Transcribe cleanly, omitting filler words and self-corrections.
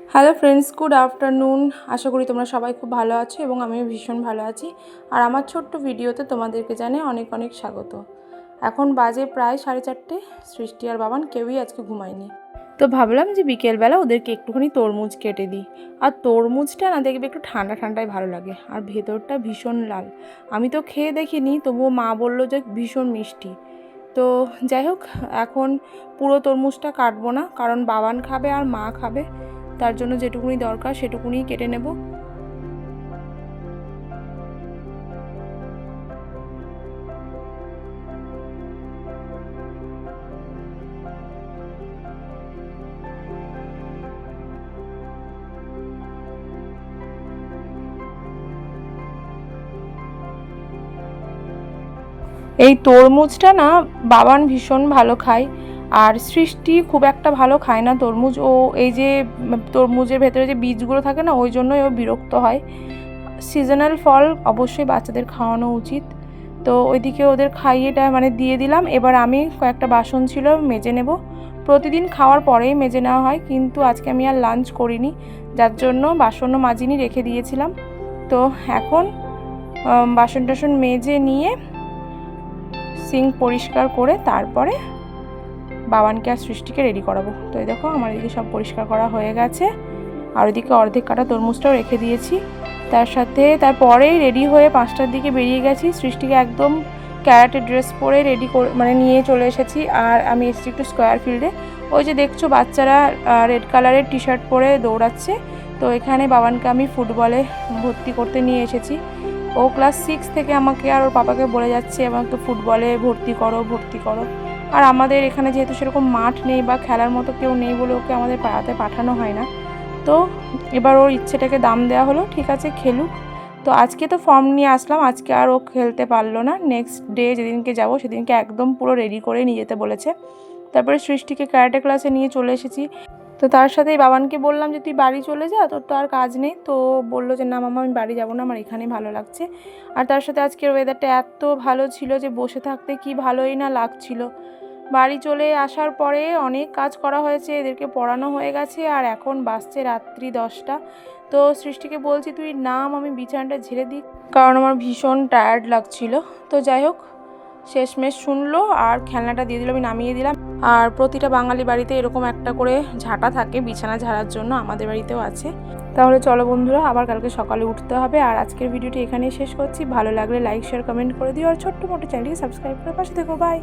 Hello friends, good afternoon. আশা করি তোমরা সবাই খুব ভালো আছো এবং আমিও ভীষণ ভালো আছি। আর আমার ছোট্ট ভিডিওতে তোমাদেরকে জানাই অনেক অনেক স্বাগত। এখন বাজে প্রায় 4:30। সৃষ্টি আর বাবান কেউই আজকে ঘুমায়নি, তো ভাবলাম যে বিকেলবেলা ওদেরকে একটুখানি তরমুজ কেটে দিই। আর তরমুজটা না দেখবে একটু ঠান্ডা ঠান্ডায় ভালো লাগে, আর ভেতরটা ভীষণ লাল। আমি তো খেয়ে দেখিনি, তবুও মা বললো যে ভীষণ মিষ্টি। তো যাই হোক, এখন পুরো তরমুজটা কাটবো না, কারণ বাবান খাবে আর মা খাবে, তার জন্য যেটুকুনি দরকার সেটুকুনি কেটে নেব। এই তরমুজটা না বাবান ভীষণ ভালো খায়, আর সৃষ্টি খুব একটা ভালো খায় না তরমুজ। ও এই যে তরমুজের ভেতরে যে বীজগুলো থাকে না, ওই জন্যই ও বিরক্ত হয়। সিজনাল ফল অবশ্যই বাচ্চাদের খাওয়ানো উচিত। তো ওইদিকে ওদের খাইয়েটা মানে দিয়ে দিলাম। এবার আমি কয়েকটা বাসন ছিল মেজে নেব। প্রতিদিন খাওয়ার পরেই মেজে নেওয়া হয়, কিন্তু আজকে আমি আর লাঞ্চ করিনি, যার জন্য বাসনও মাজিনি, রেখে দিয়েছিলাম। তো এখন বাসন টাসন মেজে নিয়ে সিঙ্ক পরিষ্কার করে তারপরে বাবানকে আর সৃষ্টিকে রেডি করাবো। তো এই দেখো, আমার এদিকে সব পরিষ্কার করা হয়ে গেছে, আর ওইদিকে অর্ধেক কাটা তরমুজটাও রেখে দিয়েছি। তার সাথে তারপরেই রেডি হয়ে 5টার দিকে বেরিয়ে গেছি। সৃষ্টিকে একদম ক্যারাটে ড্রেস পরে রেডি করে মানে নিয়ে চলে এসেছি। আর আমি এসেছি একটু স্কোয়ার ফিল্ডে। ওই যে দেখছো বাচ্চারা রেড কালারের টি শার্ট পরে দৌড়াচ্ছে, তো এখানে বাবানকে আমি ফুটবলে ভর্তি করতে নিয়ে এসেছি। ও ক্লাস 6 থেকে আমাকে আর ওর পাপাকে বলে যাচ্ছে আমাকে ফুটবলে ভর্তি করো ভর্তি করো। আর আমাদের এখানে যেহেতু সেরকম মাঠ নেই বা খেলার মতো কেউ নেই বলে ওকে আমাদের পাড়াতে পাঠানো হয় না। তো এবার ওর ইচ্ছেটাকে দাম দেওয়া হলো, ঠিক আছে খেলুক। তো আজকে তো ফর্ম নিয়ে আসলাম, আজকে আর ও খেলতে পারলো না। নেক্সট ডে যেদিনকে যাব সেদিনকে একদম পুরো রেডি করে নিয়ে যেতে বলেছে। তারপরে সৃষ্টিকে ক্যারাটে ক্লাসে নিয়ে চলে এসেছি। তো তার সাথেই বাবানকে বললাম যে তুই বাড়ি চলে যা, তোর তো আর কাজ নেই। তো বললো যে না মামা, আমি বাড়ি যাব না, আমার এখানেই ভালো লাগছে। আর তার সাথে আজকের ওয়েদারটা এত ভালো ছিল যে বসে থাকতে কি ভালোই না লাগছিল। বাড়ি চলে আসার পরে অনেক কাজ করা হয়েছে, এদেরকে পড়ানো হয়ে গেছে, আর এখন বাজছে রাত্রি 10টা। তো সৃষ্টিকে বলছি তুই নাম, আমি বিছানাটা ঝেড়ে দিই, কারণ আমার ভীষণ টায়ার্ড লাগছিল। তো যাই হোক, শেষমেশ শুনলো আর খেলনাটা দিয়ে দিল, আমি নামিয়ে দিলাম। আর প্রতিটা বাঙালি বাড়িতে এরকম একটা করে ঝাঁটা থাকে বিছানা ঝাড়ার জন্য, আমাদের বাড়িতেও আছে। তাহলে চলো বন্ধুরা, আবার কালকে সকালে উঠতে হবে। আর আজকের ভিডিওটি এখানেই শেষ করছি। ভালো লাগলে লাইক শেয়ার কমেন্ট করে দিও, আর ছোট্ট মোটো চ্যানেলটিকে সাবস্ক্রাইব করে পাশে থেকো। বাই।